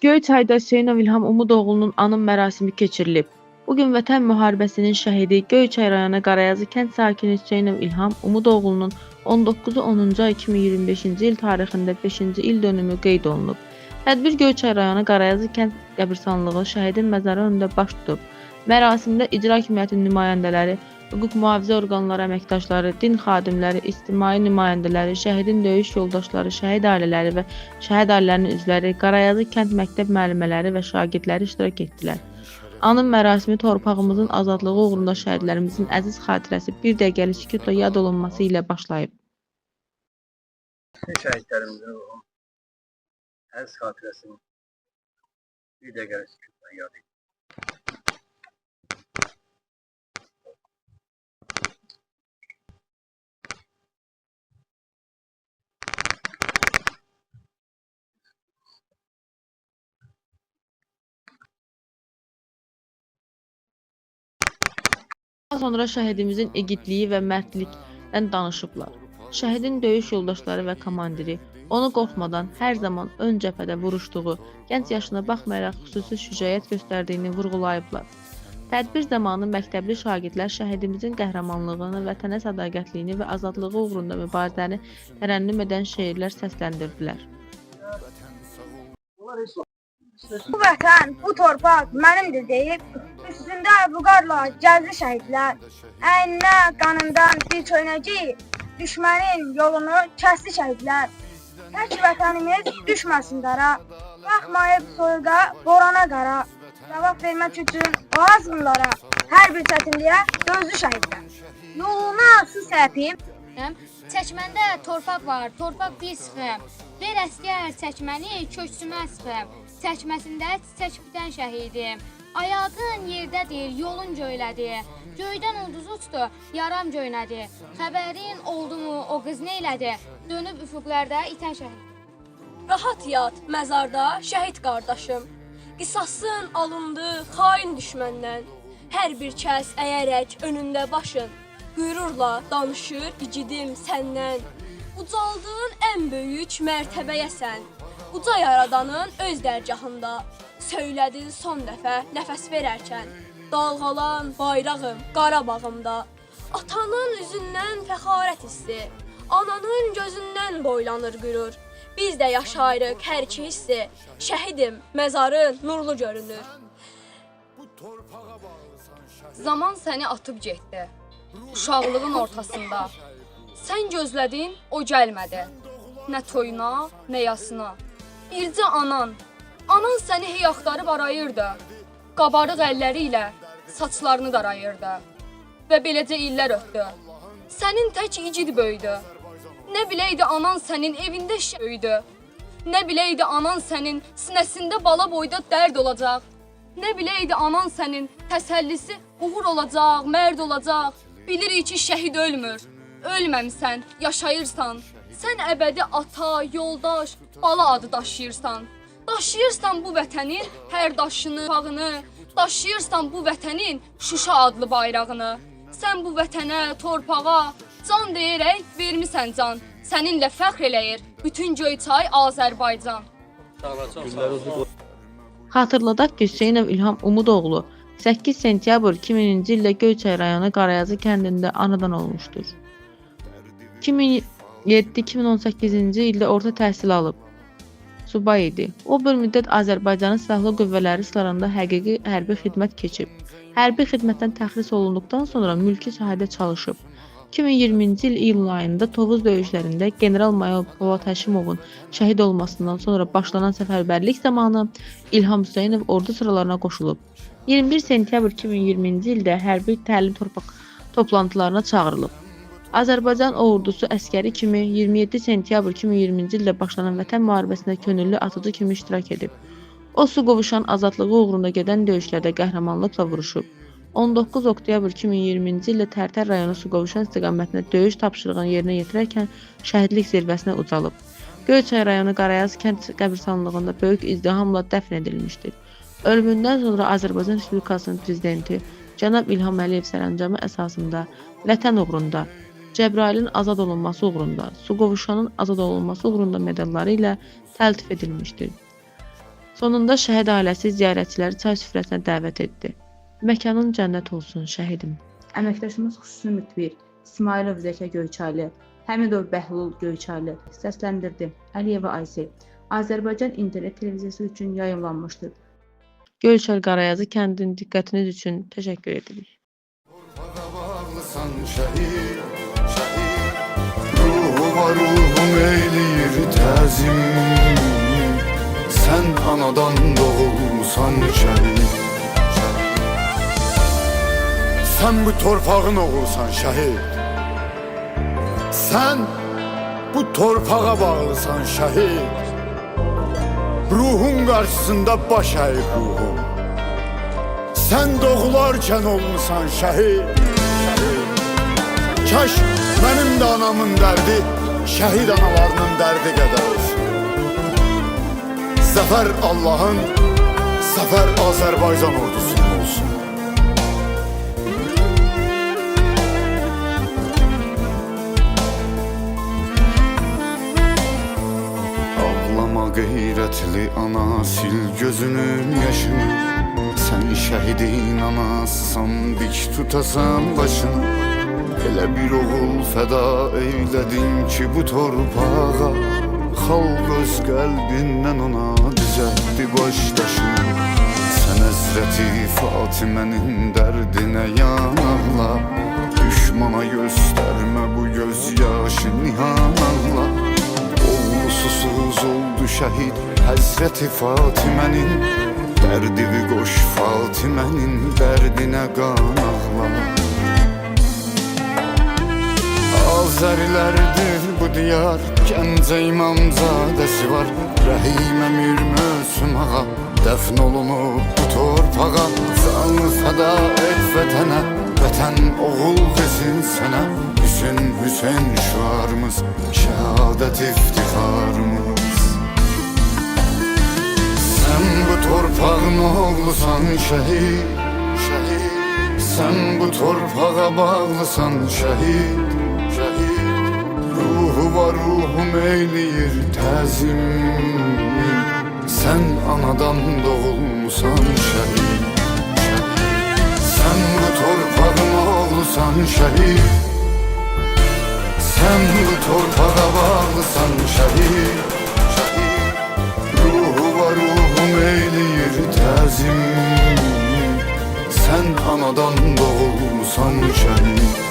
Göyçayda Hüseynov İlham Umudoğlu'nun anım mərasimi keçirilib. Bugün Vətən müharibəsinin şəhidi Göyçay rayonu Qarayazı kənd sakini Hüseynov İlham Umudoğlu'nun 19-10 ay 2025-ci il tarixində 5-ci il dönümü qeyd olunub. Tədbir Göyçay rayonu Qarayazı kənd qəbirstanlığı şəhidin məzarı önündə baş tutub. Mərasimdə icra hakimiyyətinin nümayəndələri, hüquq mühafizə orqanları əməkdaşları, din xadimləri, ictimai nümayəndələri, şəhidin döyüş yoldaşları, şəhid ailələri və şəhid ailələrinin üzvləri, Qarayazı kənd məktəb müəllimələri və şagirdləri iştirak etdilər. Anım mərasimi torpağımızın azadlığı uğrunda şəhidlərimizin əziz xatirəsi bir dəqiqəlik sükutla yad olunması ilə başlayıb. Şəhidlərimizin ruhun əziz xatirəsini bir dəqiqəlik sükutla yad edin. Daha sonra şəhidimizin igidliyi və mərdlikdən danışıblar. Şəhidin döyüş yoldaşları və komandiri onu qorxmadan hər zaman ön cəbhədə vuruşduğu, gənc yaşına baxmayaraq xüsusi şücaət göstərdiyini vurğulayıblar. Tədbir zamanı məktəbli şagirdlər şəhidimizin qəhrəmanlığını, vətənə sədaqətliyini və azadlığı uğrunda mübarizəni tərənnüm edən şeirlər səsləndirdilər. Bu vətən, bu torpaq mənimdir deyib, üstündə vüqarla gəzdi şəhidlər. Əyninə, qanından bir çöynəcək, düşmənin yolunu kəsdi şəhidlər. Tək vətənimiz düşməsin dara, baxmayıb soyuqa, borana qara. Cavab vermək üçün o azğınlara, hər bir çətinliyə dözdü şəhidlər. Yoluna su səpib, çəkməndə torpaq var, torpaq bir sıxım. Bir əsgər çəkməni köksümə sıxım. Çəkməsində çiçək bitən şəhidim. Ayağın yerdədir, yolun göylədir. Göydən ulduz uçdu, yaram göynədi. Xəbərin oldu mu, o qız neylədi? Dönüb üfüqlərdə itən şəhid. Rahat yat məzarda şəhid qardaşım. Qisasın alındı xain düşməndən. Hər bir kəs əyərək önündə başın. Qürurla danışır igidim səndən. Ucaldığın ən böyük mərtəbəyəsən. Uca yaradanın öz dərgahında. Söylədin son dəfə nəfəs verərkən. Dalğalan bayrağım Qarabağımda. Atanın üzündən fəxarət hissi. Ananın gözündən boylanır qürur. Biz də yaşayırıq hər iki hissi. Şəhidim, məzarın nurlu görünür. Zaman səni atıb getdi. Uşaqlığın ortasında. Sən gözlədin, o gəlmədi. Nə toyuna, nə yasına. Bircə anan səni hey axtarıb arayırdı. Qabarıq əlləri ilə saçlarını darayırdı. Və beləcə illər ötdü. Sənin tək igid böyüdü. Nə biləydi anan sənin evində böyüdü. Nə biləydi anan sənin sinəsində bala boyda dərd olacaq. Nə biləydi anan sənin təsəllisi uğur olacaq, mərd olacaq. Bilirik ki, şəhid ölmür. Ölməmsən, yaşayırsan. Sən əbədi ata, yoldaş, bala adı daşıyırsan. Daşıyırsan bu vətənin hər daşını, bağını. Daşıyırsan bu vətənin Şuşa adlı bayrağını. Sən bu vətənə, torpağa can deyərək vermisən can. Səninlə fəxr eləyir bütün Göyçay Azərbaycan. Xatırladaq ki, Hüseynov İlham Umudoğlu 8 sentyabr 2000-ci ildə Göyçay rayonu Qarayazı kəndində anadan olmuşdur. 2007-2018-ci ildə orta təhsil alıb. Subay idi. O bir müddət Azərbaycanın Silahlı Qüvvələri sıralarında həqiqi hərbi xidmət keçib. Hərbi xidmətdən təxris olunduqdan sonra mülki sahədə çalışıb. 2020-ci il iyul ayında Tovuz döyüşlərində general-mayor Polad Həşimovun şəhid olmasından sonra başlanan səfərbərlik zamanı İlham Hüseynov ordu sıralarına qoşulub. 21 sentyabr 2020-ci ildə hərbi təlim toplantılarına çağırılıb. Azərbaycan ordusu əskəri kimi 27 sentyabr 2020-ci ildə başlanan Vətən müharibəsində könüllü atıcı kimi iştirak edib. O, su qovuşan azadlığı uğrunda gedən döyüşlərdə qəhrəmanlıqla vuruşub. 19 oktyabr 2020-ci ildə Tərtər rayonu su qovuşan istiqamətində döyüş tapşırığını yerinə yetirərkən şəhidlik zirvəsinə ucalıb. Göyçay rayonu Qarayazı kənd qəbirstanlığında böyük izdihamla dəfn edilmişdir. Ölümündən sonra Azərbaycan Respublikasının prezidenti cənab İlham Əliyev sərəncamı əsasında vətən uğrunda, Cəbrailin azad olunması uğrunda, su qovuşanın azad olunması uğrunda medalları ilə təltif edilmişdir. Sonunda şəhid ailəsi ziyarətçiləri çay süfrəsinə dəvət etdi. Məkanın cənnət olsun şəhidim. Əməkdaşımız xüsusi mütbir İsmailov Zəkə Göyçaylı, Həmidov Bəhlul Göyçaylı səsləndirdi. Əliyeva Aysel Azərbaycan internet televiziyası üçün yayımlanmışdır. Göyçay Qarayazı kəndinin diqqətiniz üçün təşəkkür edirik. Bağlısan şəhid, şəhid, ruhu var ruhum eyləyir təzim. Sən anadan doğulsan şəhid, sən bu torpağın oğulsan şəhid. Sən bu torpağa bağlısan şəhid. Ruhun qarşısında baş əyib ruhum. Sən doğularkən olmusan şəhid. Kaş mənim də anamın dərdi şəhid analarının dərdi qədər olsun. Zəfər Allah'ın, zəfər Azərbaycan ordusunun olsun. Ağlama qeyrətli ana, sil gözünün yaşını. Sən şəhidin anasısan, dik tutasan başını. Elə bir oğul fəda eylədin ki bu torpağa. Xalq öz qəlbindən ona düzəltdi başdaşını. Sən Həzrəti Fatimənin dərdinə yanarla. Düşmana göstərmə bu göz yaşı nihanarla. Oğlu susuz oldu şəhid Həzrəti Fatimənin. Dərdini qoş Fatimənin dərdinə qan ağla. Azərilərdir bu diyar, Gəncə İmamzadəsi var. Rəhim Əmir Möhsün ağa dəfn olunub bu torpağa. Canı fəda et vətənə, vətən oğul desin sənə. Hüseyn Hüseyn şüarımız, şəhadət iftixarımız. Sən bu torpağın oğlusan şəhid, şəhid. Sən bu torpağa bağlısan şəhid, şəhid. Ruhu var ruhum eyləyir təzim. Sən anadan doğulmusan şəhid, şəhid. Sən bu torpağın oğlusan şəhid. Sən bu torpağa bağlısan şəhid, şəhid. Ruhu var ruhum eyləyir təzim. Sən anadan doğulmusan şəhid.